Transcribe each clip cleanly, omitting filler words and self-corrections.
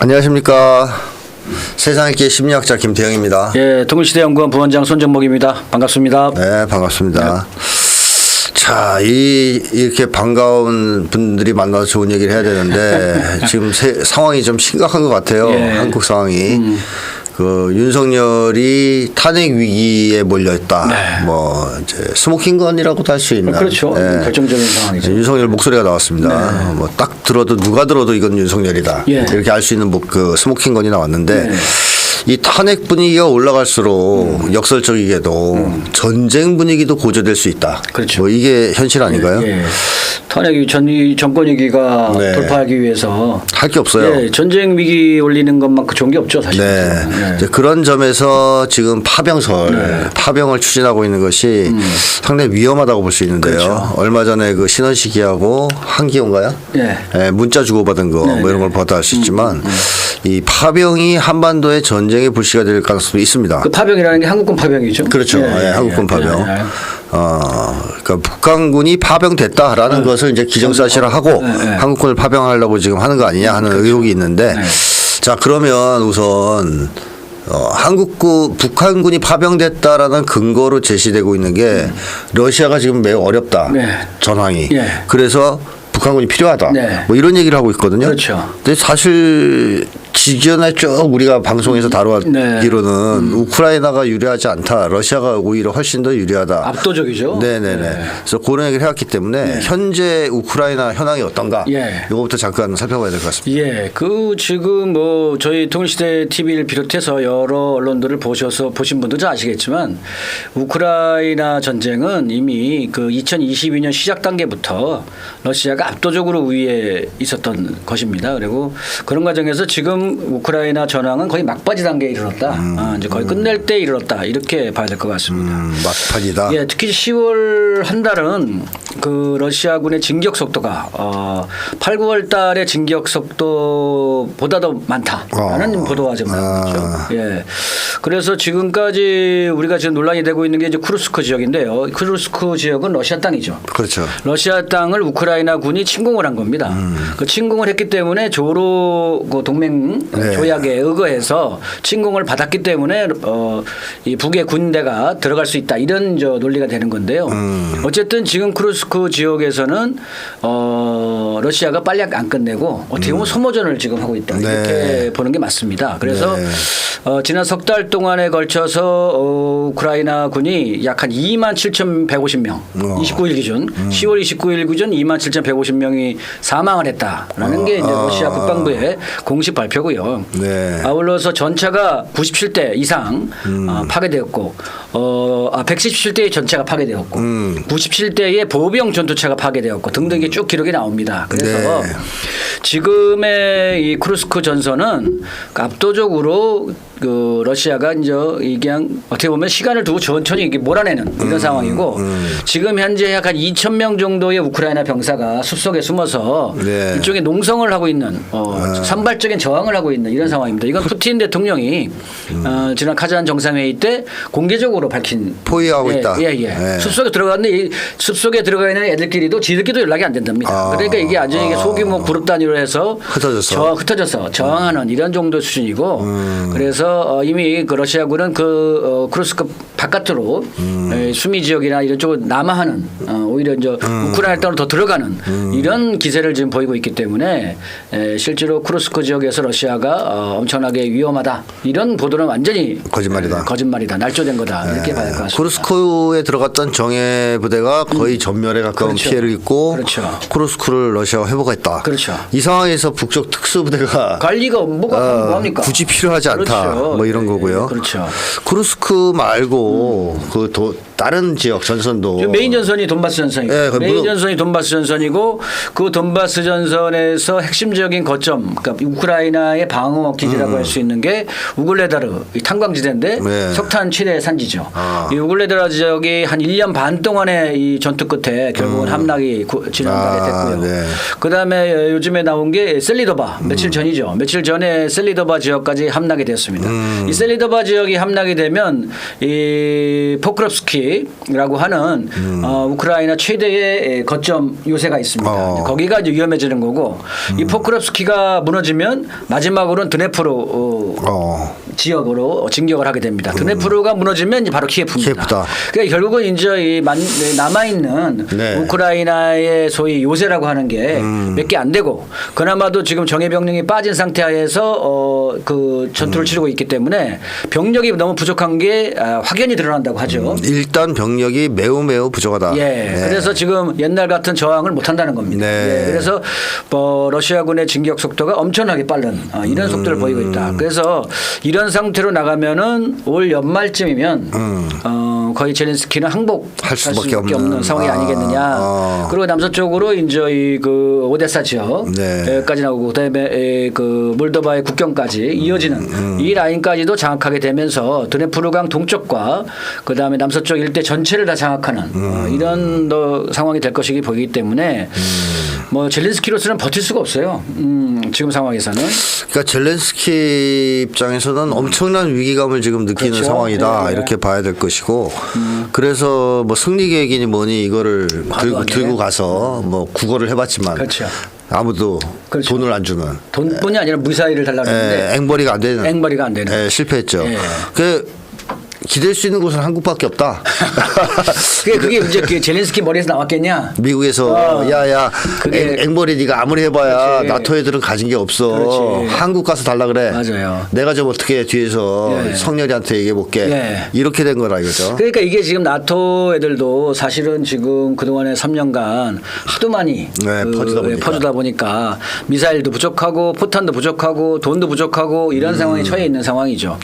안녕하십니까. 세상있게 심리학자 김태형입니다. 예, 통일시대연구원 부원장 손정목입니다. 반갑습니다. 네, 반갑습니다. 자, 이렇게 반가운 분들이 만나서 좋은 얘기를 해야 되는데 지금 상황이 좀 심각한 것 같아요. 예. 한국 상황이. 그 윤석열이 탄핵 위기에 몰려있다. 네. 뭐 이제 스모킹건이라고도 할 수 있는. 그렇죠. 결정적인 상황이죠. 윤석열 목소리가 나왔습니다. 뭐 딱 들어도 누가 들어도 이건 윤석열이다. 예. 이렇게 알 수 있는 그 스모킹건이 나왔는데. 네. 이 탄핵 분위기가 올라갈수록 역설적이게도 전쟁 분위기도 고조될 수 있다. 그렇죠. 뭐 이게 현실 아닌가요? 예. 탄핵이 이 정권 위기가 네. 돌파하기 위해서 할 게 없어요. 예, 전쟁 위기 올리는 것만큼 좋은 게 없죠, 사실. 네. 예. 이제 그런 점에서 지금 파병을 추진하고 있는 것이 상당히 위험하다고 볼 수 있는데요. 그렇죠. 얼마 전에 그 신원식이하고 한기호인가요? 예. 네, 문자 주고받은 거 뭐 이런 걸 봐도 알 수 있지만 이 파병이 한반도의 전쟁의 불씨가 될 가능성도 있습니다. 그 파병이라는 게 한국군 파병이죠. 그렇죠. 예, 한국군 파병. 예. 그러니까 북한군이 파병됐다라는 것을 이제 기정사실화하고 한국군을 파병하려고 지금 하는 거 아니냐 하는 의혹이 있는데 자, 그러면 우선 북한군이 파병됐다라는 근거로 제시되고 있는 게 러시아가 지금 매우 어렵다. 네. 전황이. 예. 그래서 북한군이 필요하다. 네. 뭐 이런 얘기를 하고 있거든요. 그렇죠. 근데 사실 지전에 쭉 우리가 방송에서 다루기로는 우크라이나가 유리하지 않다. 러시아가 오히려 훨씬 더 유리하다. 압도적이죠. 네네네. 네. 그래서 그런 얘기를 해왔기 때문에 현재 우크라이나 현황이 어떤가? 예. 이거부터 잠깐 살펴봐야 될 것 같습니다. 예, 지금 뭐 저희 통일시대 TV를 비롯해서 여러 언론들을 보신 분들도 아시겠지만 우크라이나 전쟁은 이미 그 2022년 시작 단계부터 러시아가 압도적으로 우위에 있었던 것입니다. 그리고 그런 과정에서 지금 우크라이나 전황은 거의 막바지 단계에 이르렀다. 이제 거의 끝낼 때 이르렀다. 이렇게 봐야 될 것 같습니다. 막판이다. 예, 특히 10월 한 달은 그 러시아군의 진격 속도가 8, 9월 달의 진격 속도보다 더 많다라는 보도가 좀 나왔죠. 예. 그래서 지금까지 우리가 지금 논란이 되고 있는 게 이제 쿠르스크 지역인데요. 쿠르스크 지역은 러시아 땅이죠. 그렇죠. 러시아 땅을 우크라이나 군이 침공을 한 겁니다. 그 침공을 했기 때문에 조로 그 동맹 조약에 의거해서 침공을 받았기 때문에 이 북의 군대가 들어갈 수 있다 이런 논리가 되는 건데요. 어쨌든 지금 쿠르스크 지역에서는 러시아가 빨리 안 끝내고 어떻게 보면 소모전을 지금 하고 있다 이렇게 보는 게 맞습니다. 그래서 지난 석 달 동안에 걸쳐서 우크라이나 군이 약 한 27,150명 29일 기준 10월 29일 기준 27,150명이 사망을 했다라는 게 이제 러시아 국방부의 공식 발표고요. 네. 아울러서 전차가 97대 이상 파괴되었고 117대의 전차가 파괴되었고 97대의 보병 전투차가 파괴되었고 등등 게 쭉 기록이 나옵니다. 그래서 지금의 이 쿠르스크 전선은 압도적으로 그 러시아가 이제 이게 어떻게 보면 시간을 두고 천천히 이게 몰아내는 이런 상황이고 지금 현재 약 한 2,000명 정도의 우크라이나 병사가 숲속에 숨어서 이쪽에 농성을 하고 있는 산발적인 저항을 하고 있는 이런 상황입니다. 이건 푸틴 대통령이 지난 카잔 정상회의 때 공개적으로 밝힌 포위하고 있다. 예. 숲속에 들어갔는데 이 숲속에 들어가 있는 애들끼리도 지들끼리도 연락이 안 된답니다. 그러니까 이게 아주 이게 소규모 그룹 단위로 해서 흩어져서 저항하는 이런 정도 수준이고 그래서 이미 그 러시아군은 그 쿠르스크 바깥으로 수미 지역이나 이런 쪽을 남하하는 오히려 이제 우크라이나 땅으로 더 들어가는 이런 기세를 지금 보이고 있기 때문에 실제로 쿠르스크 지역에서 러시아가 엄청나게 위험하다 이런 보도는 완전히 거짓말이다 날조된 거다 이렇게 봐야 할 것 같습니다. 쿠르스크에 들어갔던 정예 부대가 거의 전멸에 가까운 피해를 입고 쿠르스크를 러시아가 회복했다. 이 상황에서 북쪽 특수부대가 관리가 뭐합니까? 굳이 필요하지 않다. 뭐 이런 거고요. 쿠르스크 말고 그 다른 지역 전선도 메인 전선이 돈바스 전선이고 메인 전선이 돈바스 전선이고 그 돈바스 전선에서 핵심적인 거점 그러니까 우크라이나의 방어 기지라고 할 수 있는 게 우글레다르 탄광지대인데 석탄 최대 산지죠. 이 우글레다르 지역이 한 1년 반 동안의 이 전투 끝에 결국은 함락이 진행하게 됐고요. 그다음에 요즘에 나온 게 셀리도바 며칠 전이죠. 며칠 전에 셀리도바 지역까지 함락이 되었습니다. 이 셀리도바 지역이 함락이 되면 이 포크롭스키 포크로프스키라고 하는 우크라이나 최대의 거점 요새가 있습니다. 거기가 이제 위험해지는 거고 이 포크로프스키가 무너지면 마지막으로는 드네프로 지역으로 진격을 하게 됩니다. 드네프로가 무너지면 이제 바로 키예프입니다. 키예프다. 그러니까 결국은 이제 이 남아 있는 네. 우크라이나의 소위 요새라고 하는 게 몇 개 안 되고 그나마도 지금 정예 병력이 빠진 상태하에서 그 전투를 치르고 있기 때문에 병력이 너무 부족한 게 확연히 드러난다고 하죠. 일단 병력이 매우 부족하다. 예. 네. 그래서 지금 옛날 같은 저항을 못 한다는 겁니다. 네. 예. 그래서 러시아군의 진격 속도가 엄청나게 빠른 이런 속도를 보이고 있다. 그래서 이런 상태로 나가면은 올 연말쯤이면 거의 젤렌스키는 항복할 수밖에 없는 상황이 아니겠느냐. 그리고 남서쪽으로 이제 그 오데사 지역까지 나오고 그다음에 그 몰도바의 국경까지 이어지는 이 라인까지도 장악하게 되면서 드네프르강 동쪽과 그다음에 남서쪽 일대 전체를 다 장악하는 이런 상황이 될 것이기 보이기 때문에 뭐 젤렌스키로서는 버틸 수가 없어요. 지금 상황에서는. 그러니까 젤렌스키 입장에서는 엄청난 위기감을 지금 느끼는 그렇죠. 상황이다. 네. 이렇게 봐야 될 것이고 그래서 뭐 승리 계획이니 뭐니 이거를 들고 가서 뭐 구걸을 해봤지만 그렇죠. 아무도 그렇죠. 돈을 안 주는 돈뿐이 아니라 미사일을 달라고 했는데 앵벌이가 안 되는 앵벌이가 안 되는 실패했죠. 예. 기댈 수 있는 곳은 한국밖에 없다. 그게 이제 그 젤렌스키 머리에서 나왔겠냐? 미국에서 야야 앵벌이 네가 아무리 해봐야 그렇지. 나토 애들은 가진 게 없어. 그렇지. 한국 가서 달라 그래. 맞아요. 내가 좀 어떻게 뒤에서 예. 성렬이한테 얘기해 볼게. 예. 이렇게 된 거라 이거죠. 그러니까 이게 지금 나토 애들도 사실은 지금 그동안에 3년간 하도 많이 퍼주다 보니까 미사일도 부족하고 포탄도 부족하고 돈도 부족하고 이런 상황에 처해 있는 상황이죠.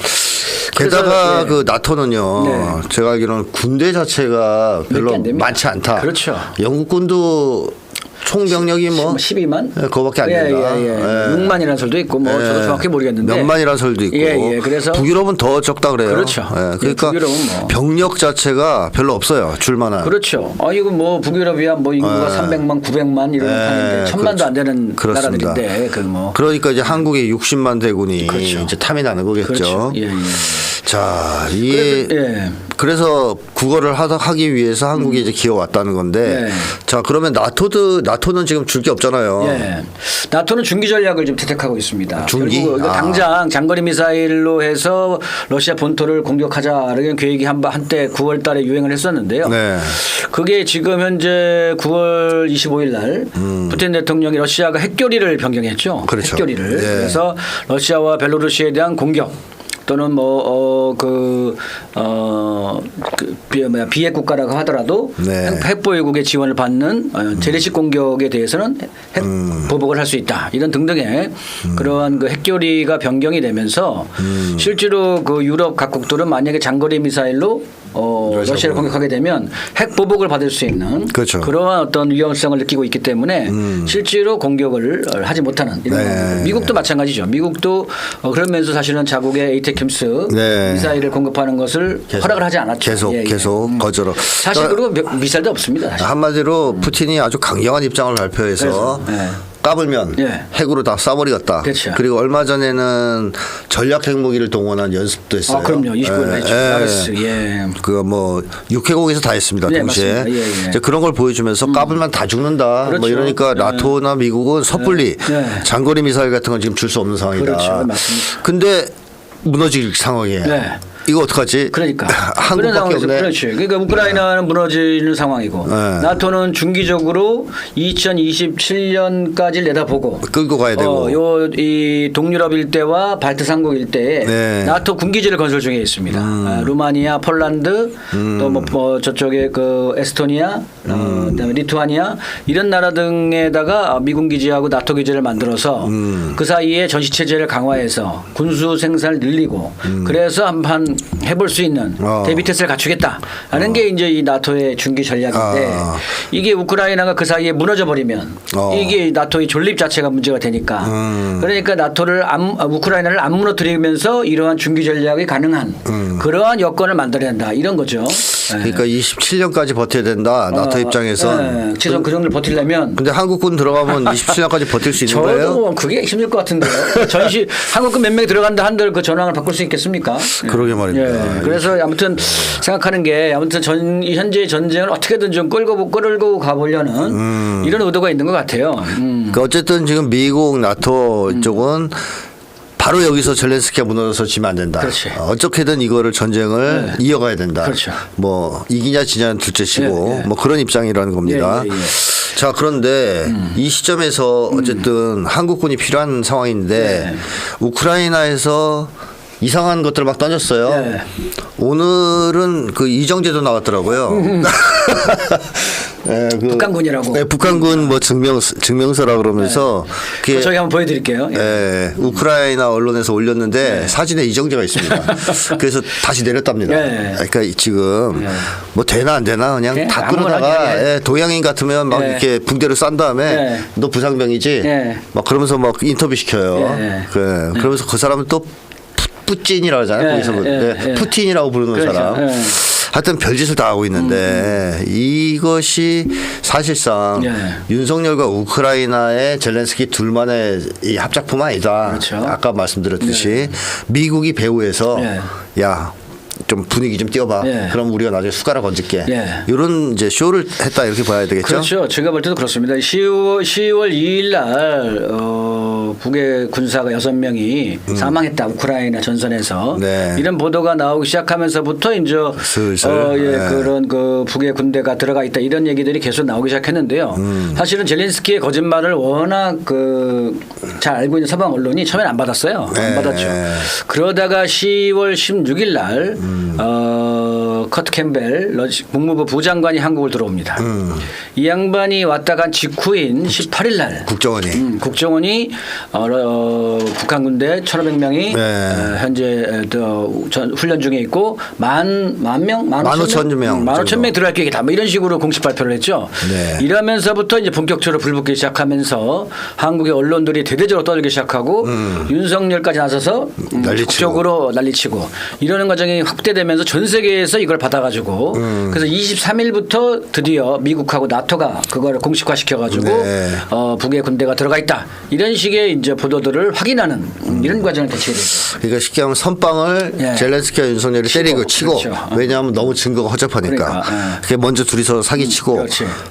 게다가 예. 그 나토는요. 제가 알기로는 군대 자체가 별로 많지 않다. 그렇죠. 영국군도 총병력이 뭐 12만? 그거밖에 안 된다. 6만이라는 설도 있고 뭐 저도 정확히 모르겠는데 몇만이라는 설도 있고. 그래서 북유럽은 더 적다 그래요. 그렇죠. 그러니까 북유럽은 뭐. 병력 자체가 별로 없어요. 줄만한. 그렇죠. 이거 뭐 북유럽이야 뭐 인구가 300만, 900만 이런 하는데 1000만도 안 되는 그렇습니다. 나라들인데 그 뭐. 그러니까 이제 한국의 60만 대군이 그렇죠. 이제 탐이 나는 거겠죠. 그렇죠. 자, 이게 그래서 국어를 하기 위해서 한국이 이제 기어왔다는 건데 자, 그러면 나토는 지금 줄 게 없잖아요. 나토는 중기 전략을 좀 채택하고 있습니다. 중기? 결국 당장 장거리 미사일로 해서 러시아 본토를 공격하자라는 계획이 한때 9월 달에 유행을 했었는데요. 그게 지금 현재 9월 25일 날 푸틴 대통령이 러시아가 핵교리를 변경했죠. 그렇죠. 핵교리를. 그래서 러시아와 벨로루시에 대한 공격 또는 비핵 국가라고 하더라도 핵보유국의 지원을 받는 재래식 공격에 대해서는 핵 보복을 할 수 있다. 이런 등등의 그러한 그 핵교리가 변경이 되면서 실제로 그 유럽 각국들은 만약에 장거리 미사일로 러시아를 공격하게 되면 핵 보복을 받을 수 있는 그러한 어떤 위험성을 느끼고 있기 때문에 실제로 공격을 하지 못하는 이런 미국도 마찬가지죠. 미국도 그러면서 사실은 자국의 에이테킴스 미사일을 공급하는 것을 허락을 하지 않았죠. 계속 거절을. 사실 그리고 미사일도 없습니다. 사실. 한마디로 푸틴이 아주 강경한 입장을 발표해서 까불면 핵으로 다 쏴버리겠다. 그렇죠. 그리고 얼마 전에는 전략 핵무기를 동원한 연습도 했어요. 그럼요. 29일 했죠. 그 뭐 육해공에서 다 했습니다. 동시에. 이제 그런 걸 보여주면서 까불면 다 죽는다. 그렇죠. 뭐 이러니까 나토나 미국은 섣불리 장거리 미사일 같은 건 지금 줄 수 없는 상황이다. 그렇죠. 맞습니다. 근데 무너질 상황이에요. 이거 어떡하지? 그러니까 한국밖에 없네. 그렇지. 그러니까 우크라이나는 무너지는 상황이고 나토는 중기적으로 2027년까지 내다보고 끌고 가야 되고 이 동유럽 일대와 발트 삼국 일대에 나토 군기지를 건설 중에 있습니다. 루마니아, 폴란드 또 뭐 저쪽에 그 에스토니아, 그다음에 리투아니아 이런 나라 등에다가 미군 기지하고 나토 기지를 만들어서 그 사이에 전시 체제를 강화해서 군수 생산을 늘리고 그래서 한판 해볼 수 있는 대비 태세를 갖추겠다라는 게 이제 이 나토의 중기 전략인데 이게 우크라이나가 그 사이에 무너져 버리면 이게 나토의 존립 자체가 문제가 되니까 그러니까 우크라이나를 안 무너뜨리면서 이러한 중기 전략이 가능한 그러한 여건을 만들어야 한다 이런 거죠. 그러니까 27년까지 버텨야 된다. 나토 입장에선. 최소한 그 정도를 버틸려면. 근데 한국군 들어가면 27년까지 버틸 수 있는 거예요? 저도 그게 힘들 것 같은데요. 한국군 몇 명이 들어간다 한들 그 전황을 바꿀 수 있겠습니까? 그러게 말입니다. 그래서 아무튼 생각하는 게 아무튼 이 현재 전쟁을 어떻게든 좀 끌고 가보려는 이런 의도가 있는 것 같아요. 그러니까 어쨌든 지금 미국 나토 쪽은 바로 여기서 젤렌스키가 무너져서 지면 안 된다. 그렇지. 어떻게든 이거를 전쟁을 이어가야 된다. 그렇죠. 뭐 이기냐 지냐는 둘째치고 뭐 그런 입장이라는 겁니다. 예. 자, 그런데 이 시점에서 어쨌든 한국군이 필요한 상황인데 우크라이나에서 이상한 것들을 막 던졌어요. 네. 오늘은 그 이정재도 나왔더라고요. 네, 그 북한군이라고. 네, 북한군 뭐 증명서라 그러면서 그게 저희 한번 보여드릴게요. 우크라이나 언론에서 올렸는데 사진에 이정재가 있습니다. 그래서 다시 내렸답니다. 그러니까 지금 뭐 되나 안 되나 그냥 다 끌어다가 동양인 같으면 막 이렇게 붕대를 싼 다음에 너 부상병이지 막 그러면서 막 인터뷰 시켜요. 그러면서 그 사람은 또 푸틴이라고 하잖아요. 거기서 푸틴이라고 부르는 사람. 하여튼 별짓을 다 하고 있는데 이것이 사실상 윤석열과 우크라이나의 젤렌스키 둘만의 이 합작품 아니다. 그렇죠. 아까 말씀드렸듯이 미국이 배후에서 야 좀 분위기 좀 띄워봐. 그럼 우리가 나중에 숟가락 얹을게. 이런 이제 쇼를 했다 이렇게 봐야 되겠죠. 그렇죠. 제가 볼 때도 그렇습니다. 10월 2일 날 북의 군사가 6명이 사망했다. 우크라이나 전선에서 이런 보도가 나오기 시작하면서부터 이제 그런 그 북의 군대가 들어가 있다 이런 얘기들이 계속 나오기 시작했는데요. 사실은 젤렌스키의 거짓말을 워낙 잘 알고 있는 서방 언론이 처음엔 안 받았어요. 안 받았죠. 그러다가 10월 16일 날 커트 캠벨 국무부 부장관이 한국을 들어옵니다. 이 양반이 왔다 간 직후인 18일 날 국정원이 북한 군대 1,500명이 현재 훈련 중에 있고 15,000명 들어갈 계획이다. 뭐 이런 식으로 공식 발표를 했죠. 이러면서부터 이제 본격적으로 불붙기 시작하면서 한국의 언론들이 대대적으로 떠들기 시작하고 윤석열까지 나서서 적극적으로 난리치고 이러는 과정이 확대되면서 전 세계에서 이걸 받아가지고 그래서 23일부터 드디어 미국하고 나토가 그걸 공식화시켜가지고 북의 군대가 들어가 있다 이런 식의 이제 보도들을 확인하는 이런 과정을 거치게 되죠. 그러니까 쉽게 하면 선빵을 젤렌스키와 윤석열이 때리고 치고 그렇죠. 왜냐하면 너무 증거가 허접하니까 그게 먼저 둘이서 사기치고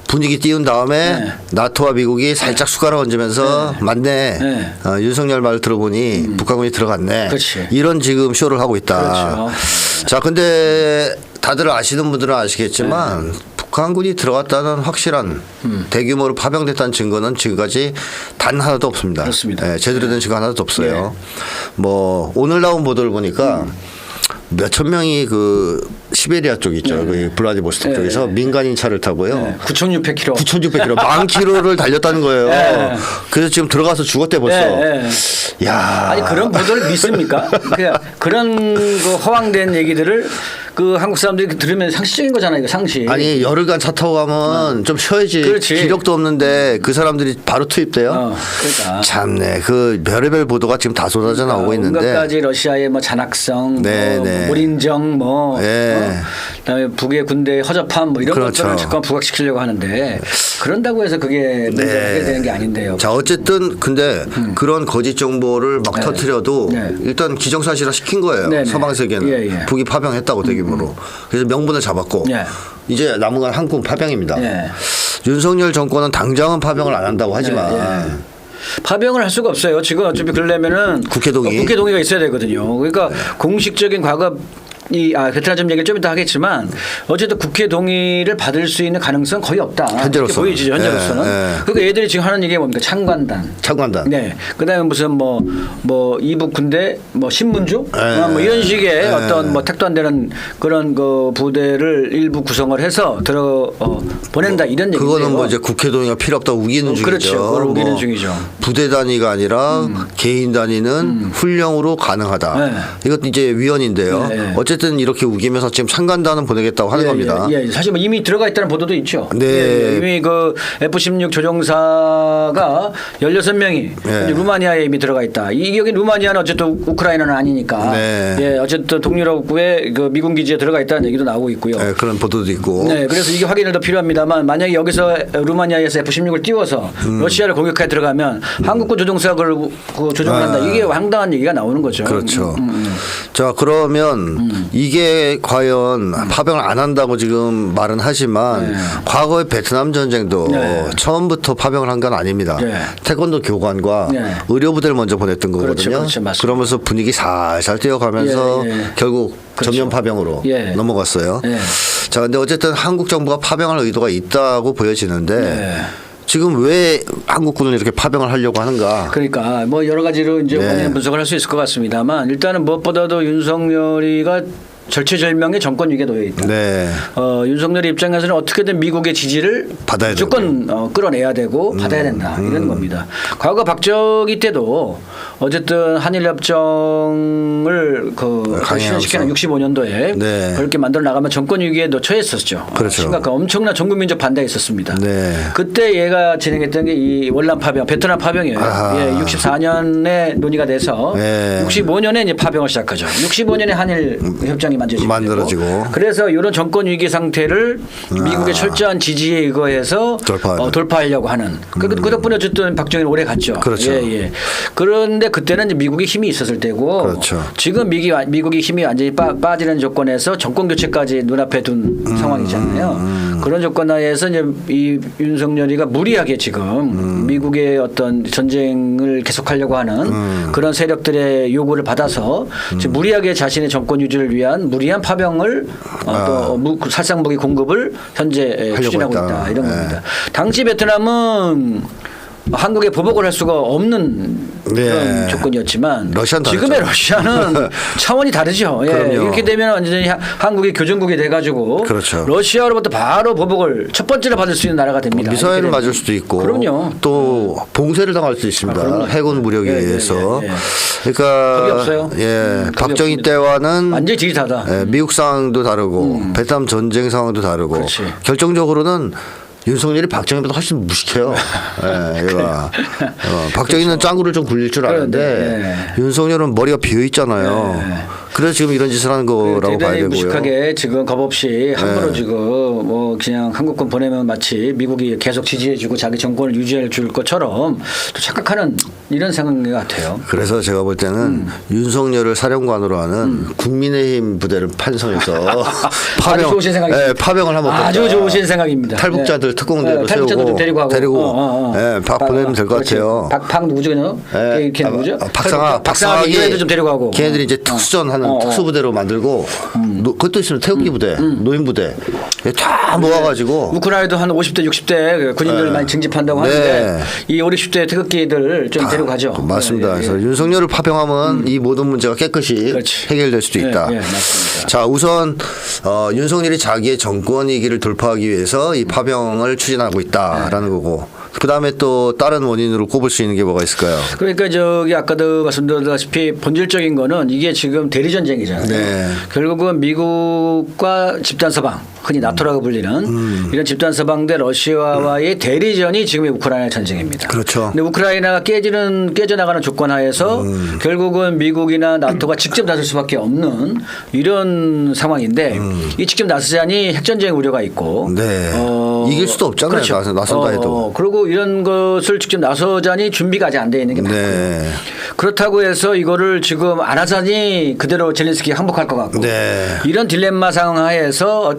분위기 띄운 다음에 나토와 미국이 살짝 숟가락 얹으면서 맞네. 윤석열 말 들어보니 북한군이 들어갔네. 이런 지금 쇼를 하고 있다. 자, 근데 다들 아시는 분들은 아시겠지만 북한군이 들어갔다는 확실한 대규모로 파병됐다는 증거는 지금까지 단 하나도 없습니다. 그렇습니다. 제대로 된 증거 하나도 없어요. 뭐 오늘 나온 보도를 보니까 몇천 명이 그 시베리아 쪽 있죠. 그 블라디보스토크 쪽에서 민간인 차를 타고요. 9,600km. 9,600km. 10,000km를 달렸다는 거예요. 그래서 지금 들어가서 죽었대 벌써. 야. 아니 그런 보도를 믿습니까? 그런 그 허황된 얘기들을 그 한국 사람들이 들으면 상식적인 거잖아요. 이거 상식. 아니 열흘간 차 타고 가면 좀 쉬어야지. 기력도 없는데 그 사람들이 바로 투입돼요. 그러니까. 참네. 그 별의별 보도가 지금 다 쏟아져 나오고 있는데. 온갖가지 러시아의 뭐 잔악성, 몰인정, 그다음에 북의 군대의 허접함 뭐 이런 것들을 자꾸 부각시키려고 하는데 그런다고 해서 그게 문제가 되는 게 아닌데요. 자, 어쨌든 근데 그런 거짓 정보를 막 터뜨려도 일단 기정사실화 시킨 거예요. 서방 세계는 북이 파병했다고 대규모로. 그래서 명분을 잡았고 이제 남은 건 한국은 파병입니다. 윤석열 정권은 당장은 파병을 안 한다고 하지만 파병을 할 수가 없어요. 지금 어차피 그러려면은 국회 동의가 있어야 되거든요. 그러니까 공식적인 과거 베트남 얘기를 좀 이따 하겠지만 어쨌든 국회 동의를 받을 수 있는 가능성은 거의 없다. 현재로서 보이지죠. 현재로서는. 그러니까 얘들이 지금 하는 얘기가 뭡니까? 창관단. 그다음에 무슨 뭐 이북 군대 뭐 신문주 뭐 이런 식의 어떤 뭐 택도 안 되는 그런 그 부대를 일부 구성을 해서 보낸다 이런 얘기죠. 그거는 뭐 이제 국회 동의가 필요 없다고 우기는 중이죠. 그렇죠. 그걸 우기는 중이죠. 부대 단위가 아니라 개인 단위는 훈령으로 가능하다. 이것도 이제 위헌인데요. 어쨌든 어쨌든 이렇게 우기면서 지금 상간단은 보내겠다고 하는 겁니다. 예. 사실 뭐 이미 들어가 있다는 보도도 있죠. 네. 이미 그 F-16 조종사가 16명이 루마니아에 이미 들어가 있다. 여기 루마니아는 어쨌든 우크라이나는 아니니까. 네. 예, 어쨌든 동유럽의 그 미군 기지에 들어가 있다는 얘기도 나오고 있고요. 네, 그런 보도도 있고. 네, 그래서 이게 확인이 더 필요합니다만 만약에 여기서 루마니아에서 F-16을 띄워서 러시아를 공격해 들어가면 한국군 조종사가 그걸 조종을 한다. 이게 황당한 얘기가 나오는 거죠. 그렇죠. 자, 그러면 이게 과연 파병을 안 한다고 지금 말은 하지만 과거의 베트남 전쟁도 처음부터 파병을 한 건 아닙니다. 태권도 교관과 의료부대를 먼저 보냈던 거거든요. 그렇죠, 그러면서 분위기 살살 뛰어가면서 결국 전면 파병으로 넘어갔어요. 자, 근데 어쨌든 한국 정부가 파병할 의도가 있다고 보여지는데 지금 왜 한국군을 이렇게 파병을 하려고 하는가? 그러니까 뭐 여러 가지로 이제 원인 분석을 할 수 있을 것 같습니다만 일단은 무엇보다도 윤석열이가 절체절명의 정권 위기에 놓여 있다. 윤석열 입장에서는 어떻게든 미국의 지지를 받아야 무조건 끌어내야 되고 받아야 된다 이런 겁니다. 과거 박정희 때도 어쨌든 한일협정을 실현시키는 65년도에 그렇게 만들어 나가면 정권 위기에 처했었죠. 그렇죠. 심각한 엄청난 전국민적 반대가 있었습니다. 그때 얘가 진행했던 게 이 월남 파병, 베트남 파병이에요. 64년에 논의가 돼서 65년에 이제 파병을 시작하죠. 65년에 한일 협정이 만들어지고 그래서 이런 정권 위기 상태를 미국의 철저한 지지에 의거해서 돌파하려고 하는 그 덕분에 어쨌든 박정희는 오래 갔죠. 그렇죠. 그런데 그때는 이제 미국이 힘이 있었을 때고 지금 미국이 힘이 완전히 빠지는 조건에서 정권 교체까지 눈앞에 둔 상황이잖아요. 그런 조건 하에서 이제 이 윤석열이가 무리하게 지금 미국의 어떤 전쟁을 계속하려고 하는 그런 세력들의 요구를 받아서 지금 무리하게 자신의 정권 유지를 위한 무리한 파병을 또 살상무기 공급을 현재 추진하고 있다 이런 겁니다. 당시 베트남은 한국에 보복을 할 수가 없는 그런 조건이었지만 지금의 러시아는 차원이 다르죠. 이렇게 되면 완전히 한국이 교전국이 돼가지고 러시아로부터 바로 보복을 첫 번째로 받을 수 있는 나라가 됩니다. 미사일을 맞을 수도 있고 또 봉쇄를 당할 수도 있습니다. 해군 무력에 의해서. 그러니까 없어요. 박정희 때와는 완전히 지리다다. 미국 상황도 다르고 베트남 전쟁 상황도 다르고 결정적으로는 윤석열이 박정희보다 훨씬 무식해요. 박정희는 짱구를 좀 굴릴 줄 아는데 윤석열은 머리가 비어 있잖아요. 그래서 지금 이런 짓을 하는 거라고 봐야 되고요. 무식하게 지금 겁없이 함부로 지금 뭐 그냥 한국군 보내면 마치 미국이 계속 지지해주고 자기 정권을 유지해 줄 것처럼 또 착각하는 이런 상황 같아요. 그래서 제가 볼 때는 윤석열을 사령관으로 하는 국민의힘 부대를 편성해서 파병을 한번 아주 좋으신 생각입니다. 탈북자들 특공대로 세우고 데리고 보내면 될 것 같아요. 박 누구죠? 걔 누구죠? 박상학이 이래도 좀 데리고 가고. 걔네들이 이제 특수전하는 특수부대로 만들고 그것도 있으면 태극기 부대, 노인 부대 다 모아가지고 우크라이나도 한 50대, 60대 군인들 많이 증집한다고 하는데 이 50대 태극기들 좀 데리고 가죠. 맞습니다. 그래서 윤석열을 파병하면 이 모든 문제가 깨끗이 해결될 수도 있다. 맞습니다. 자, 우선 윤석열이 자기의 정권 위기를 돌파하기 위해서 이 파병을 추진하고 있다라는 거고. 그다음에 또 다른 원인으로 꼽을 수 있는 게 뭐가 있을까요? 그러니까 저기 아까도 말씀드렸다시피 본질적인 거는 이게 지금 대리 전쟁이잖아요. 결국은 미국과 집단 서방, 흔히 나토라고 불리는 이런 집단 서방 대 러시아와의 대리전이 지금의 우크라이나 전쟁입니다. 근데 우크라이나가 깨져나가는 조건 하에서 결국은 미국이나 나토가 직접 나설 수밖에 없는 이런 상황인데 이 직접 나서자니 핵전쟁 우려가 있고 이길 수도 없잖아요. 나선다 해도. 그리고 이런 것을 직접 나서자니 준비가 아직 안 돼 있는 게 맞고 그렇다고 해서 이거를 지금 안 하자니 그대로 젤렌스키가 항복할 것 같고 이런 딜레마 상황 하에서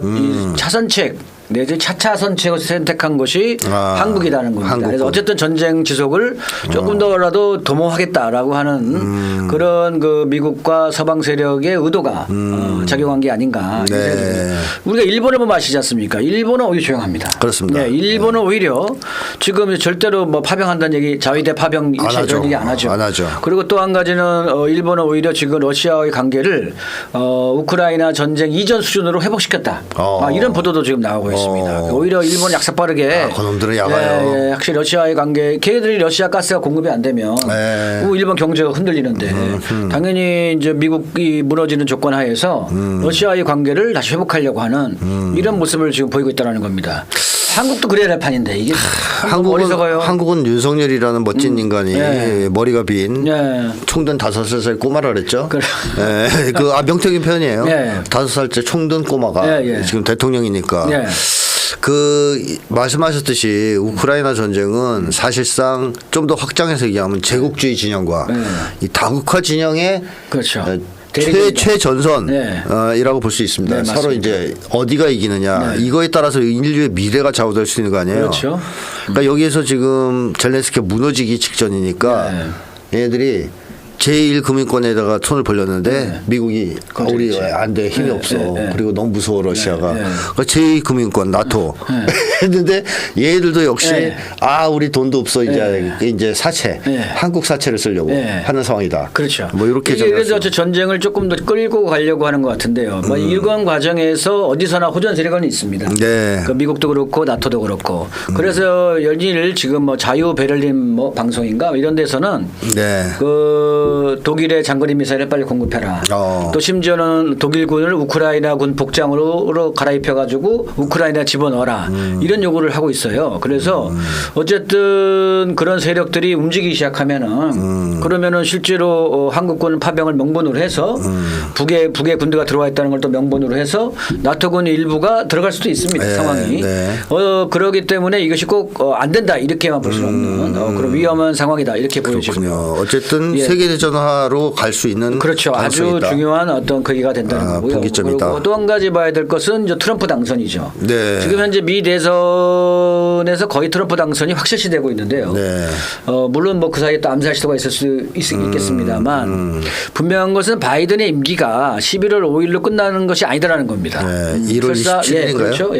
차선책 내지 차차 선책을 선택한 것이 한국이라는 겁니다. 그래서 어쨌든 전쟁 지속을 조금 더라도 도모하겠다라고 하는 그런 그 미국과 서방 세력의 의도가 작용한 게 아닌가. 우리가 일본을 보면 아시지 않습니까? 일본은 오히려 조용합니다. 그렇습니다. 일본은 오히려 지금 절대로 뭐 파병한다는 얘기, 자위대 파병 이런 얘기 안 하죠. 그리고 또 한 가지는 일본은 오히려 지금 러시아와의 관계를 우크라이나 전쟁 이전 수준으로 회복시켰다. 이런 보도도 지금 나오고 있습니다. 있습니다. 오히려 일본 약삭 빠르게 그놈들은 야가요. 확실히 러시아의 관계, 걔들이 러시아 가스가 공급이 안 되면 일본 경제가 흔들리는데 당연히 이제 미국이 무너지는 조건 하에서 러시아의 관계를 다시 회복하려고 하는 이런 모습을 지금 보이고 있다는 겁니다. 한국도 그래야 될 판인데 이게 한국은 윤석열이라는 멋진 인간이 머리가 빈 총든 5살 꼬마라 그랬죠. 명태균 표현이에요. 5살째 총든 꼬마가 지금 대통령이니까. 그 말씀하셨듯이 우크라이나 전쟁은 사실상 좀 더 확장해서 얘기하면 제국주의 진영과 이 다국화 진영의 그렇죠. 최전선이라고 볼 수 있습니다. 서로 이제 어디가 이기느냐 이거에 따라서 인류의 미래가 좌우될 수 있는 거 아니에요. 그렇죠. 그러니까 여기에서 지금 젤렌스키가 무너지기 직전이니까 얘네들이 제1금융권에다가 손을 벌렸는데 미국이 우리 안 돼 힘이 없어 그리고 너무 무서워 러시아가 그러니까 제2금융권 나토 했는데 얘들도 역시 우리 돈도 없어 이제 사채 한국 사채를 쓰려고 하는 상황이다. 그렇죠. 뭐 이렇게 그래서 전쟁을 조금 더 끌고 가려고 하는 것 같은데요. 뭐 이런 과정에서 어디서나 호전 세력은 있습니다. 그 미국도 그렇고 나토도 그렇고 그래서 연일 지금 뭐 자유 베를린 뭐 방송인가 이런 데서는 그 독일의 장거리 미사일을 빨리 공급해라. 또 심지어는 독일군을 우크라이나군 복장으로 갈아입혀가지고 우크라이나 집어넣어라. 이런 요구를 하고 있어요. 그래서 어쨌든 그런 세력들이 움직이기 시작하면은 그러면은 실제로 한국군 파병을 명분으로 해서 북에 군대가 들어와 있다는 걸 또 명분으로 해서 나토군 일부가 들어갈 수도 있습니다. 상황이. 그러기 때문에 이것이 꼭 안 된다 이렇게만 볼 수는 없는 그런 위험한 상황이다 이렇게 보여지고요. 어쨌든 세계대전화로 갈 수 있는 그렇죠. 아주 있다. 중요한 어떤 계기가 된다는 거고요. 분기점이다. 그리고 또 한 가지 봐야 될 것은 이제 트럼프 당선이죠. 지금 현재 미 대선에서 거의 트럼프 당선이 확실시되고 있는데요. 물론 뭐 그 사이에 또 암살 시도가 있을 수 있겠습니다만 분명한 것은 바이든의 임기가 11월 5일로 끝나는 것이 아니다라는 겁니다. 1월 27일인가요? 그렇죠.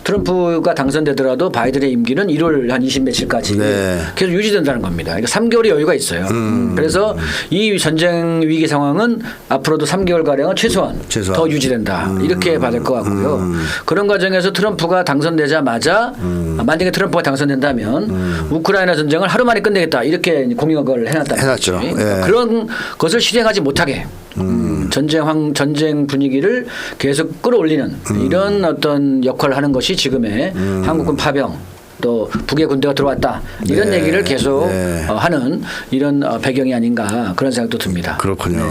트럼프가 당선되더라도 바이든의 임기는 1월 한 20 며칠까지 계속 유지된다는 겁니다. 그러니까 3개월의 여유가 있어요. 그래서 이 전쟁 위기 상황은 앞으로도 3개월 가량은 최소한 더 유지된다. 이렇게 받을 것 같고요. 그런 과정에서 트럼프가 당선되자마자 만약에 트럼프가 당선된다면 우크라이나 전쟁을 하루 만에 끝내겠다. 이렇게 공약을 해놨죠. 그런 것을 실행하지 못하게 전쟁 분위기를 계속 끌어올리는 이런 어떤 역할을 하는 것이 지금의 한국군 파병 또 북의 군대가 들어왔다 이런 얘기를 계속 하는 이런 배경이 아닌가 그런 생각도 듭니다. 그렇군요.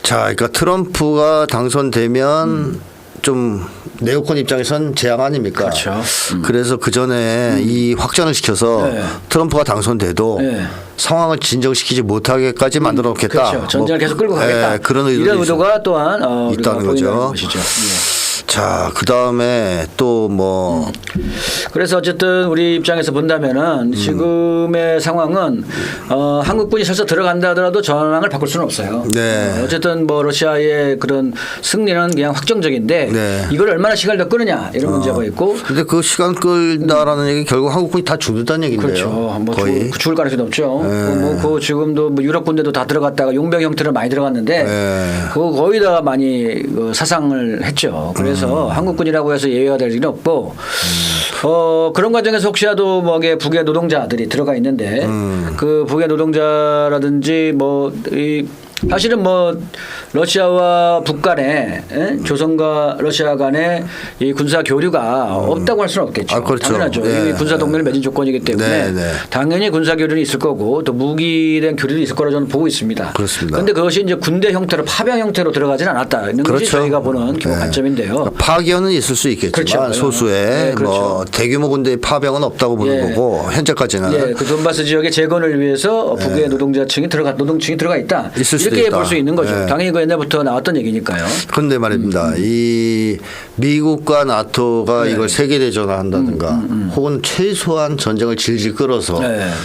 자, 그러니까 트럼프가 당선되면 좀 네오콘 입장에선 재앙 아닙니까? 그렇죠. 그래서 그 전에 이 확전을 시켜서 트럼프가 당선돼도 상황을 진정시키지 못하게까지 만들어 놓겠다. 그렇죠. 전쟁을 계속 끌고 가겠다. 그런 이런 의도가 또한 있다는 거죠. 자, 그 다음에 또 뭐. 그래서 어쨌든 우리 입장에서 본다면은 지금의 상황은 한국군이 설사 들어간다 하더라도 전황을 바꿀 수는 없어요. 어쨌든 뭐 러시아의 그런 승리는 그냥 확정적인데 이걸 얼마나 시간을 더 끄느냐 이런 문제가 있고. 근데 그 시간 끌다라는 얘기 결국 한국군이 다 죽는다는 얘기인데요. 그렇죠. 뭐 거의. 죽을 가능성이 높죠. 그 지금도 뭐 유럽 군대도 다 들어갔다가 용병 형태로 많이 들어갔는데 그거 거의 다 많이 사상을 했죠. 그래서 한국군이라고 해서 예외가 될 일은 없고 그런 과정에서 혹시라도 뭐 북의 노동자들이 들어가 있는데 그 북의 노동자라든지 사실은 뭐 러시아와 북 간에 조선과 러시아 간에 이 군사 교류가 없다고 할 수는 없겠죠. 그렇죠. 당연하죠. 이 군사 동맹을 맺은 조건이기 때문에 당연히 군사 교류는 있을 거고 또 무기된 교류도 있을 거라고 저는 보고 있습니다. 그렇습니다. 그런데 그것이 이제 군대 형태로 파병 형태로 들어가지는 않았다는 것이 저희가 보는 기본 관점인데요. 파견은 있을 수 있겠지만 소수의 뭐 대규모 군대의 파병은 없다고 보는 거고 현재까지는 그 돈바스 지역의 재건을 위해서 북의 노동층이 들어가 있다. 있을 수도 이렇게 볼 수 있는 거죠. 당연히 그 옛날부터 나왔던 얘기니까요. 그런데 말입니다. 이 미국과 나토가 이걸 세계대전화 한다든가 혹은 최소한 전쟁을 질질 끌어서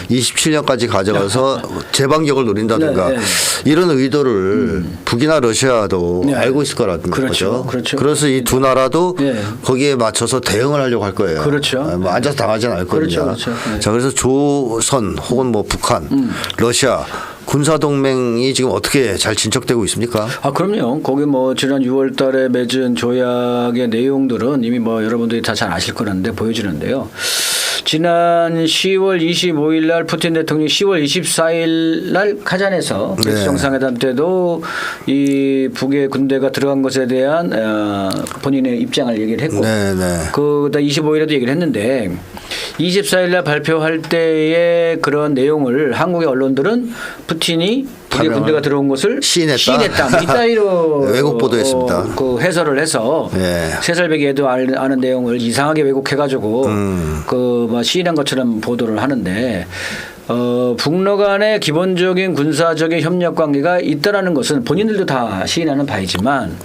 27년까지 가져가서 재반격을 노린다든가 이런 의도를 북이나 러시아도 알고 있을 거라는 거죠. 그래서 이 두 나라도 거기에 맞춰서 대응을 하려고 할 거예요. 뭐 앉아서 당하지는 않을 거거든요. 자, 그래서 조선 혹은 뭐 북한, 러시아 군사 동맹이 지금 어떻게 잘 진척되고 있습니까? 아, 그럼요. 거기 뭐 지난 6월 달에 맺은 조약의 내용들은 이미 뭐 여러분들이 다 잘 아실 거라는데 보여주는데요. 지난 10월 25일 날 푸틴 대통령이 10월 24일 날 카잔에서 브릭스 정상회담 때도 이 북의 군대가 들어간 것에 대한 본인의 입장을 얘기를 했고 그다 25일에도 얘기를 했는데 24일 날 발표할 때의 그런 내용을 한국의 언론들은 푸틴이 북의 군대가 들어온 것을 시인했다. 이따위로 왜곡 보도했습니다. 그 해설을 해서 세살배기에도 아는 내용을 이상하게 왜곡해가지고 그 시인한 것처럼 보도를 하는데 북러 간의 기본적인 군사적인 협력 관계가 있다라는 것은 본인들도 다 시인하는 바이지만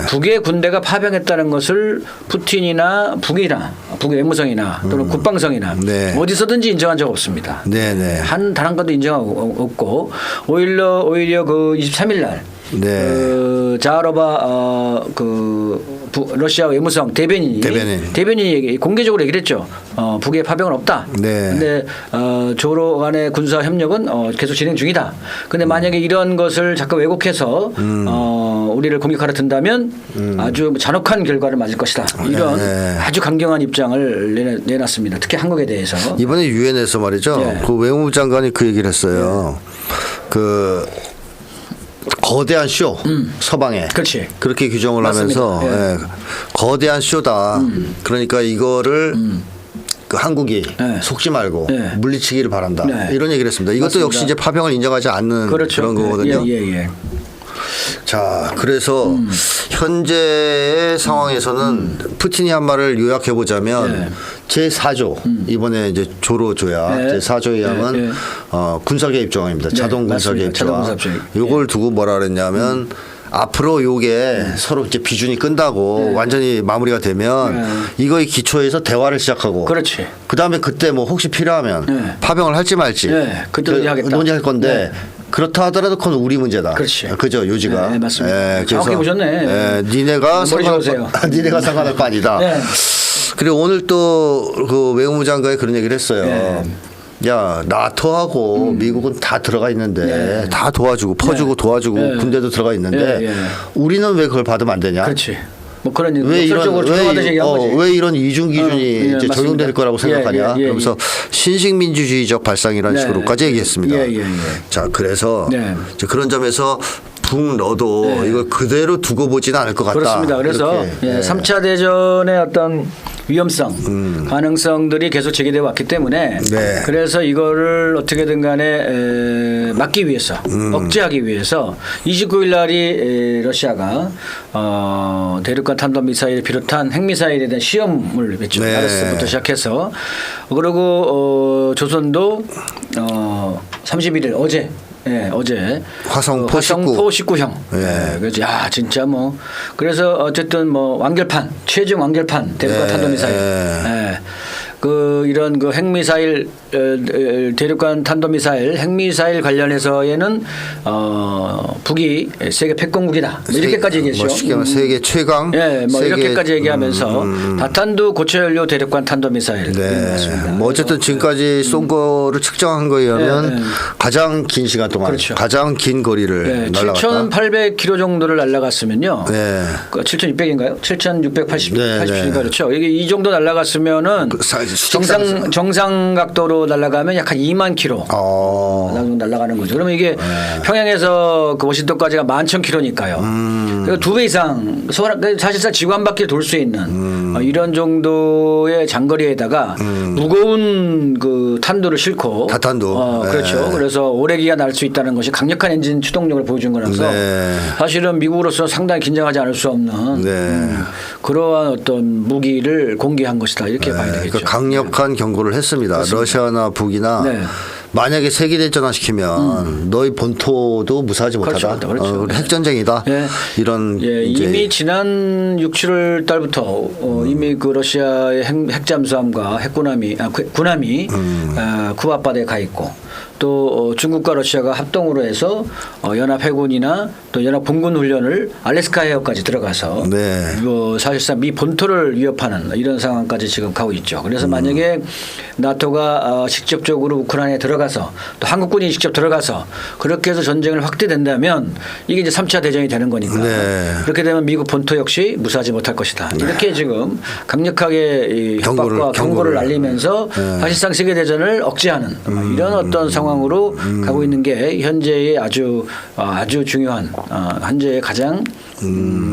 북의 군대가 파병했다는 것을 푸틴이나 북의 외무성이나 또는 국방성이나 어디서든지 인정한 적 없습니다. 단 한 건도 인정하고 없고 오히려 그 23일 날 자하로바 러시아 외무성 대변인이 공개적으로 얘기를 했죠. 북의 파병은 없다. 그런데 조로 간의 군사 협력은 계속 진행 중이다. 그런데 만약에 이런 것을 자꾸 왜곡해서 우리를 공격하러 든다면 아주 잔혹한 결과를 맞을 것이다. 이런 아주 강경한 입장을 내놨습니다. 특히 한국에 대해서. 이번에 유엔에서 말이죠. 그 외무부 장관이 그 얘기를 했어요. 그 거대한 쇼 서방에 그렇게 규정을 맞습니다. 하면서 거대한 쇼다. 그러니까 이거를 그 한국이 속지 말고 물리치기를 바란다. 이런 얘기를 했습니다. 이것도 맞습니다. 역시 이제 파병을 인정하지 않는 그런 거거든요. 자, 그래서 현재의 상황에서는 푸틴이 한 말을 요약해 보자면 제4조 이번에 이제 조로 조약 제4조에 의하면 군사 개입 조항입니다. 자동 군사 개입 조항. 요걸 두고 뭐라 그랬냐면 앞으로 요게 서로 이제 비준이 끈다고 완전히 마무리가 되면 이거의 기초에서 대화를 시작하고 그다음에 그때 뭐 혹시 필요하면 파병을 할지 말지 그때 논의할 건데 그렇다 하더라도 그건 우리 문제다. 그죠, 요지가. 맞습니다. 정확히 보셨네. 니네가 상관할 거 아니다. 그리고 오늘 또 그 외무부 장관이 그런 얘기를 했어요. 야, 나토하고 미국은 다 들어가 있는데 다 도와주고 퍼주고 도와주고 군대도 들어가 있는데 우리는 왜 그걸 받으면 안 되냐? 뭐 그런 왜 이런 이중 기준이 이제 적용될 거라고 생각하냐? 그러면서 신식민주주의적 발상이라는 식으로까지 얘기했습니다. 자, 그래서 이제 그런 점에서 북러도 이걸 그대로 두고 보지는 않을 것 같다. 그렇습니다. 그래서 3차 대전의 어떤 위험성, 가능성들이 계속 제기되어 왔기 때문에 그래서 이거를 어떻게든 간에 막기 위해서 억제하기 위해서 29일 날이 러시아가 대륙간 탄도미사일을 비롯한 핵미사일에 대한 시험을 했죠. 아레스부터 시작해서 그리고 조선도 31일 어제 화성포 19형. 그래서 야 진짜 뭐 그래서 어쨌든 뭐 완결판 최종 완결판 대륙간 탄도미사일. 이런 그 핵미사일 대륙간 탄도미사일 핵미사일 관련해서에는 북이 세계 패권국이다. 이렇게까지 얘기했죠. 세계 최강. 뭐 이렇게까지 얘기하면서 다탄두 고체연료 대륙간 탄도미사일. 뭐 어쨌든 지금까지 쏜 거를 측정한 거에 의하면 가장 긴 시간 동안 가장 긴 거리를 날아갔다. 7,800km 정도를 날아갔으면요. 7,600인가요? 7,680km 그렇죠. 이게 이 정도 날아갔으면은 정상 각도로 날아가면 약 한 2만 킬로 날아가는 거죠. 그러면 이게 평양에서 그 워싱턴까지가 11,000km니까요. 그러니까 2배 이상 사실상 지구 한 바퀴를 돌 수 있는 이런 정도의 장거리에다가 무거운 그 탄두를 싣고 다탄두 그렇죠. 그래서 오래 기간 날 수 있다는 것이 강력한 엔진 추동력을 보여준 거라서 사실은 미국으로서 상당히 긴장하지 않을 수 없는 그러한 어떤 무기를 공개한 것이다 이렇게 봐야 되겠죠. 그러니까 강력한 경고를 했습니다. 그렇습니다. 러시아나 북이나 만약에 세계대전화 시키면 너희 본토도 무사하지 못하다. 핵전쟁이다. 이런 이미 지난 6, 7월 달부터 이미 그 러시아의 핵잠수함과 군함이 쿠바 앞바다에 가 있고 또 중국과 러시아가 합동으로 해서 연합 해군이나 또 연합 공군 훈련을 알래스카 해역까지 들어가서 네. 사실상 미 본토를 위협하는 이런 상황까지 지금 가고 있죠. 그래서 만약에 나토가 직접적으로 우크라이나에 들어가서 또 한국군이 직접 들어가서 그렇게 해서 전쟁을 확대된다면 이게 이제 3차 대전이 되는 거니까 네. 그렇게 되면 미국 본토 역시 무사하지 못할 것이다. 이렇게 지금 강력하게 이 협박과 경고를 날리면서 사실상 세계 대전을 억제하는 이런 어떤 상황으로 가고 있는 게 현재의 아주 중요한 현재의 가장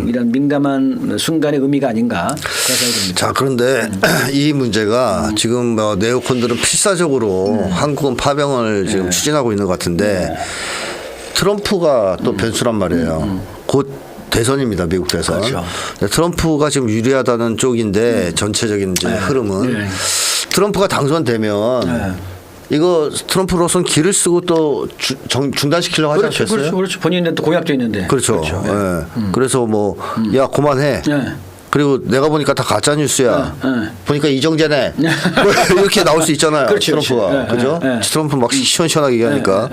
이런 민감한 순간의 의미가 아닌가 그런 생각이 듭니다. 자, 그런데 이 문제가 지금 뭐 네오콘들은 필사적으로 한국은 파병을 지금 추진하고 있는 것 같은데 트럼프가 또 변수란 말이에요. 곧 대선입니다, 미국 대선. 그렇죠. 트럼프가 지금 유리하다는 쪽인데 전체적인 이제 흐름은 트럼프가 당선되면 이거 트럼프로서는 길을 쓰고 또 중단시키려고 하지 그렇죠, 않겠어요? 그렇죠. 본인한테 또 공약도 있는데. 그렇죠. 그래서 뭐 야 그만해. 그리고 내가 보니까 다 가짜 뉴스야. 보니까 이정재네. 뭐 이렇게 나올 수 있잖아요. 그렇죠, 트럼프가. 그죠? 트럼프 막 시원시원하게 얘기하니까.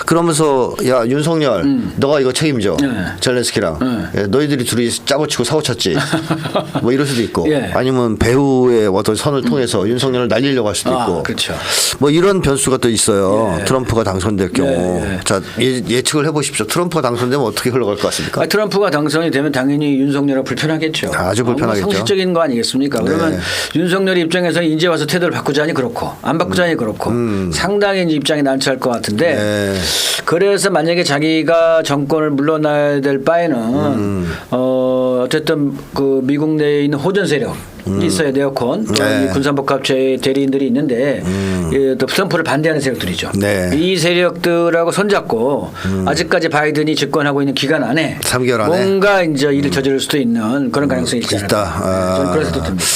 그러면서 야 윤석열 너가 이거 책임져. 젤렌스키랑. 예, 너희들이 둘이 짜고 치고 사고 쳤지. 뭐 이럴 수도 있고. 아니면 배우의 어떤 선을 통해서 윤석열을 날리려고 할 수도 있고. 그렇죠. 뭐 이런 변수가 또 있어요. 트럼프가 당선될 경우. 자 예측을 해보십시오. 트럼프가 당선되면 어떻게 흘러갈 것 같습니까? 트럼프가 당선이 되면 당연히 윤석열은 불편하겠죠. 아주 불편하겠죠. 상식적인 거 아니겠습니까? 그러면 윤석열 입장에서 이제 와서 태도를 바꾸자니 그렇고 안 바꾸자니 그렇고 상당히 이제 입장이 난처할 것 같은데 그래서 만약에 자기가 정권을 물러나야 될 바에는 어쨌든 그 미국 내에 있는 호전 세력 있어요. 네오콘 군산복합체 대리인들이 있는데 또 트럼프를 반대하는 세력들이죠. 이 세력들하고 손잡고 아직까지 바이든이 집권하고 있는 기간 안에 3개월 안에 뭔가 이제 일을 저지를 수도 있는 그런 가능성이 있지 않을까. 저는 그런 생각도 듭니다.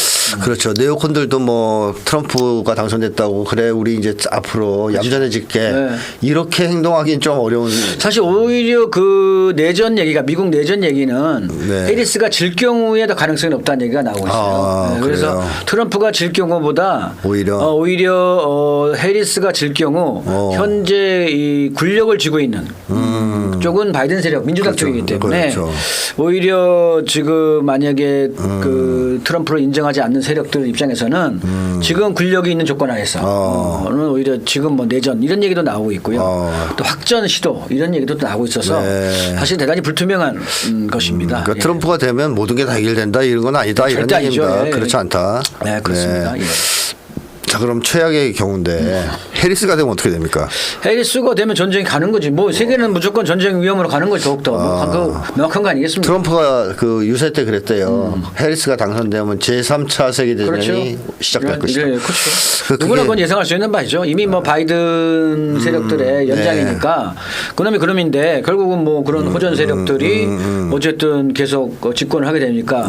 그렇죠. 네오콘들도 뭐 트럼프가 당선됐다고 그래 우리 이제 앞으로 얌전해질게 이렇게 행동하기는 좀 어려운. 사실 오히려 그 내전 얘기가 미국 내전 얘기는 해리스가 질 경우에 더 가능성이 높다는 얘기가 나오고 있어요. 그래서 그래요. 트럼프가 질 경우보다 오히려 해리스가 질 경우 현재 이 권력을 쥐고 있는 쪽은 바이든 세력 민주당 쪽이기 때문에 오히려 지금 만약에 그 트럼프를 인정하지 않는 세력들 입장에서는 지금 권력이 있는 조건 하에서 오히려 지금 뭐 내전 이런 얘기도 나오고 있고요. 또 확전 시도 이런 얘기도 나오고 있어서 사실 대단히 불투명한 것입니다. 그러니까 트럼프가 되면 모든 게 다 해결된다 이런 건 아니다 이런 얘기입니다. 그렇지 않다. 네, 그렇습니다. 자, 그럼 최악의 경우인데 해리스가 되면 어떻게 됩니까? 해리스가 되면 전쟁이 가는 거지. 뭐 세계는 무조건 전쟁 위험으로 가는 거지 더욱더. 명확한 거 아니겠습니까? 트럼프가 그 유세 때 그랬대요. 해리스가 당선되면 제3차 세계대전이 시작될 것이다. 그렇죠. 누구나 그건 예상할 수 있는 바이죠. 이미 뭐 바이든 세력들의 연장이니까 그놈이 그놈인데 결국은 뭐 그런 호전 세력들이 어쨌든 계속 집권을 하게 되니까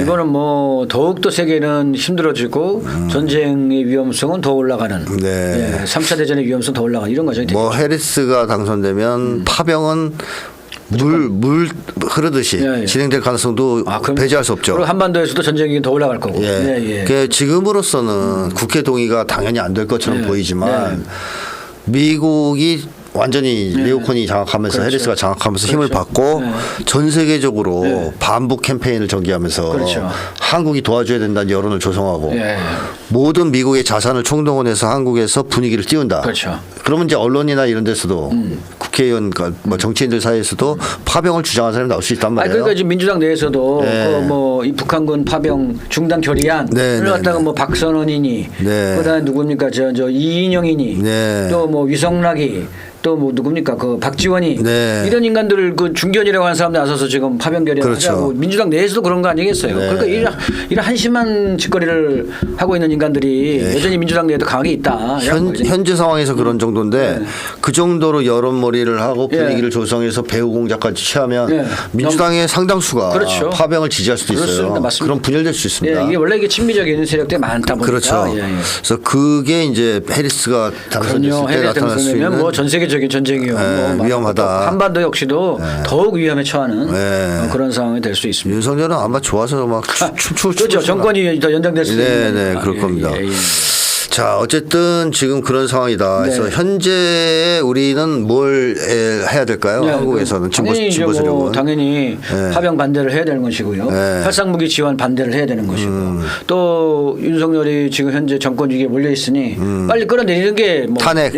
이거는 뭐 더욱더 세계는 힘들어지고 전쟁의 위험성은 더 올라가는 3차 대전의 위험성 더 올라가는 이런 과정이 되죠. 뭐 해리스가 당선되면 파병은 물 흐르듯이 진행될 가능성도 배제할 수 없죠. 그리고 한반도에서도 전쟁이 더 올라갈 거고. 그러니까 지금으로서는 국회 동의가 당연히 안 될 것처럼 보이지만 미국이 완전히 네오콘이 장악하면서 해리스가 장악하면서 힘을 받고 전 세계적으로 반북 캠페인을 전개하면서 한국이 도와줘야 된다는 여론을 조성하고 모든 미국의 자산을 총동원해서 한국에서 분위기를 띄운다. 그러면 이제 언론이나 이런 데서도 국회의원, 뭐 정치인들 사이에서도 파병을 주장하는 사람이 나올 수 있단 말이에요. 그러니까 지금 민주당 내에서도 뭐 이 북한군 파병 중단 결의안을 갖다가 뭐 박선원이니 그다음에 누굽니까 저 이인영이니 또 뭐 위성락이 또 뭐 누굽니까 그 박지원이 이런 인간들을 그 중견이라고 하는 사람들 나서서 지금 파병 결의안 하자고 민주당 내에서도 그런 거 아니겠어요. 그러니까 이런 한심한 짓거리를 하고 있는 인간들이 여전히 민주당 내에도 강하게 있다. 현재 상황에서 그런 정도인데 그 정도로 여론몰이를 하고 분위기를 조성해서 배후 공작까지 취하면 민주당의 상당수가 파병을 지지할 수도 있어요. 그럼 분열될 수 있습니다. 이게 원래 이게 친미적인 세력들이 많다 보니까. 그래서 그게 이제 해리스가 당선됐을 때 나타날 수 있는 뭐 전 세계적인 전쟁이요. 뭐 위험하다. 한반도 역시도 더욱 위험에 처하는 그런 상황이 될 수 있습니다. 윤석열은 아마 좋아서 막 춤추고 그렇죠. 정권이 더 연장될 수 있는. 그럴 겁니다. 자, 어쨌든 지금 그런 상황이다. 그래서 네. 현재 우리는 뭘 해야 될까요? 네, 한국에서는 당연히 진보 세력은. 당연히 네. 파병 반대를 해야 되는 것이고요. 네. 활상무기 지원 반대를 해야 되는 것이고 또 윤석열이 지금 현재 정권 위기에 몰려 있으니 빨리 끌어내리는 게 뭐 탄핵.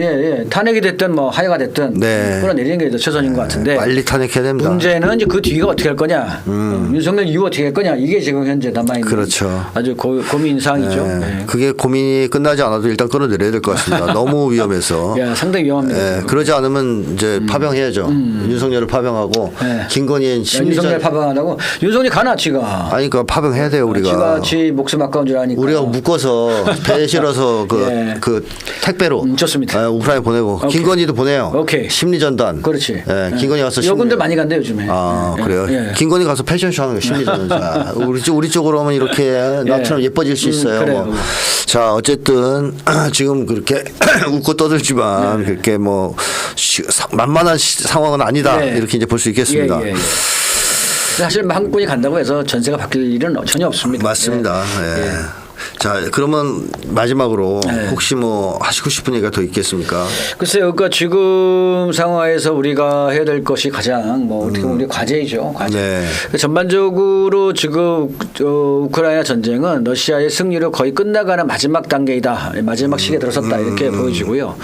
탄핵이 됐든 뭐 하야가 됐든 네. 끌어내리는 게 더 최선인 것 같은데 빨리 탄핵해야 됩니다. 문제는 이제 그 뒤가 어떻게 할 거냐, 윤석열 이후 어떻게 할 거냐 이게 지금 현재 남아 있는 그렇죠. 아주 고민 사항이죠. 네. 네. 그게 고민이 끝나지 않아도 일단 끌어내려야 될 것 같습니다. 너무 위험해서. 야, 상당히 위험합니다. 네. 그러지 않으면 이제 파병해야죠. 윤석열을 파병하고 네. 김건희의 윤석열 심리전. 파병하다고 윤석열이 가나 지가. 아니 그러니까 파병해야 돼요 우리가. 지 목숨 아까운 줄 아니까. 우리가 묶어서 배에 실어서 예. 그 택배로 좋습니다. 우크라이나 보내고 오케이. 김건희도 보내요. 오케이. 심리전단. 그렇지. 예, 김건희 가서 여군들 많이 간대 요즘에. 아 예. 그래요. 예. 김건희 가서 패션쇼 하는 거 심리전단. 우리 쪽으로 하면 이렇게 나처럼 예뻐질 수 있어요. 그래요. 뭐. 자 어쨌든 지금 그렇게 웃고 떠들지만 그렇게 뭐 만만한 상황은 아니다 예. 이렇게 이제 볼 수 있겠습니다. 예. 사실 뭐 한국군이 간다고 해서 전세가 바뀔 일은 전혀 없습니다. 맞습니다. 예. 예. 자 그러면 마지막으로 네. 혹시 뭐 하시고 싶은 얘기가 더 있겠습니까? 글쎄요, 그러니까 지금 상황에서 우리가 해야 될 것이 가장 뭐 어떻게 보면 우리 과제이죠. 과제. 네. 전반적으로 지금 우크라이나 전쟁은 러시아의 승리로 거의 끝나가는 마지막 단계이다, 마지막 시기에 들어섰다 이렇게 보여지고요.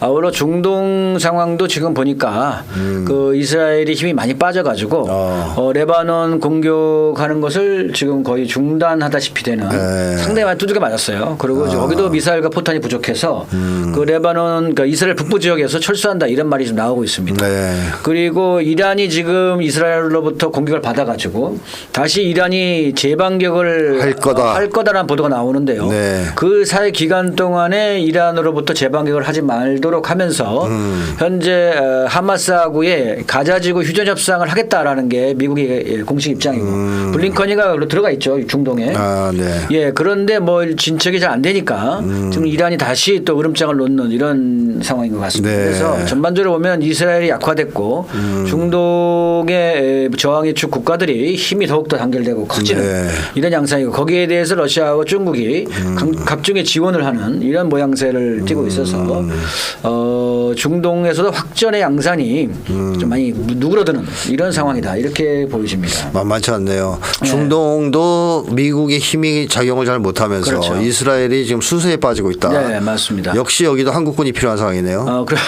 아울러 중동 상황도 지금 보니까 그 이스라엘이 힘이 많이 빠져가지고 레바논 공격하는 것을 지금 거의 중단하다시피 되는 상당히 많이 두들겨 맞았어요. 그리고 거기도 미사일과 포탄이 부족해서 그 레바논, 그러니까 이스라엘 북부 지역에서 철수한다 이런 말이 좀 나오고 있습니다. 네. 그리고 이란이 지금 이스라엘로부터 공격을 받아가지고 다시 이란이 재반격을 할 거다라는 보도가 나오는데요. 네. 그 사이 기간 동안에 이란으로부터 재반격을 하지 말도록 하면서 현재 하마스하고의 가자지구 휴전 협상을 하겠다라는 게 미국의 공식 입장이고 블링컨이가 들어가 있죠 중동에. 아, 네. 예, 그런데 뭐 진척이 잘 안 되니까 지금 이란이 다시 또 으름장을 놓는 이런 상황인 것 같습니다. 네. 그래서 전반적으로 보면 이스라엘이 약화됐고 중동의 저항의 국가들이 힘이 더욱더 단결되고 커지는 네. 이런 양상이고 거기에 대해서 러시아와 중국이 각종의 지원을 하는 이런 모양새를 띠고 있어서 중동에서도 확전의 양산이 좀 많이 누그러드는 이런 상황이다 이렇게 보여집니다. 만만치 않네요. 중동도 미국의 힘이 작용을 잘 못하면서 그렇죠. 이스라엘이 지금 수세에 빠지고 있다. 네, 맞습니다. 역시 여기도 한국군이 필요한 상황이네요. 그래.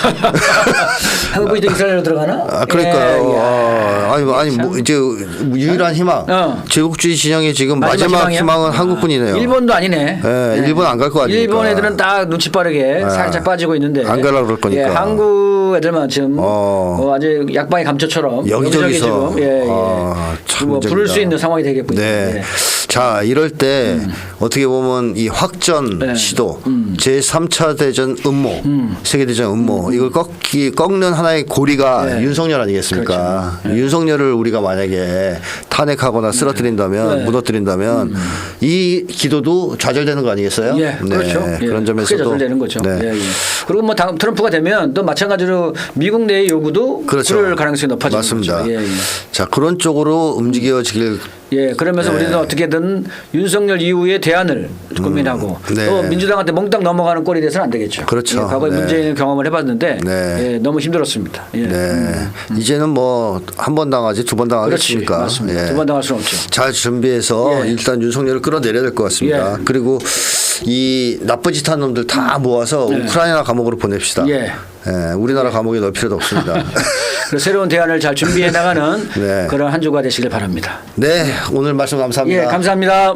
한국이 또 이스라엘로 들어가나? 아, 그러니까요. 아니 뭐 이제 유일한 희망. 제국주의 진영의 지금 마지막 희망은 한국군이네요. 일본도 아니네. 네, 일본 안 갈 거 아닙니까? 일본 애들은 딱 눈치 빠르게 살짝 빠지고 있는데 안 가려고 그럴 거니까. 예, 한국 애들만 지금 아주 약방의 감초처럼 여기저기서 지금 참 뭐 부를 수 문제입니다. 있는 상황이 되겠군요. 네. 자, 이럴 때 어떻게 보면 이 확전 시도 제3차 대전 음모, 세계대전 음모 이걸 꺾는 하나의 고리가 윤석열 아니겠습니까? 그렇죠. 윤석열을 우리가 만약에 탄핵하거나 쓰러뜨린다면 무너뜨린다면 이 기도도 좌절되는 거 아니겠어요? 예, 그렇죠. 그런 점에서도 크게 좌절되는 거죠. 네. 그리고 뭐 트럼프가 되면 또 마찬가지로 미국 내의 요구도 그렇죠. 그럴 가능성이 높아지는 맞습니다. 거죠. 자, 그런 쪽으로 움직여지길 그러면서 우리는 어떻게든 윤석열 이후의 대안을 고민하고 또 민주당한테 몽땅 넘어가는 꼴이 돼서는 안 되겠죠. 그렇죠. 과거에 문재인 경험을 해봤는데 너무 힘들었습니다. 이제는 뭐 한 번 당하지 두 번 당하겠습니까? 맞습니다. 두 번 당할 수는 없죠. 잘 준비해서 일단 윤석열을 끌어내려야 될 것 같습니다. 그리고 이 나쁜 짓 한 놈들 다 모아서 우크라이나 감옥으로 보냅시다. 우리나라 감옥에 넣을 필요도 없습니다. 그래서 새로운 대안을 잘 준비해 나가는 그런 한 주가 되시길 바랍니다. 네, 오늘 말씀 감사합니다. 감사합니다.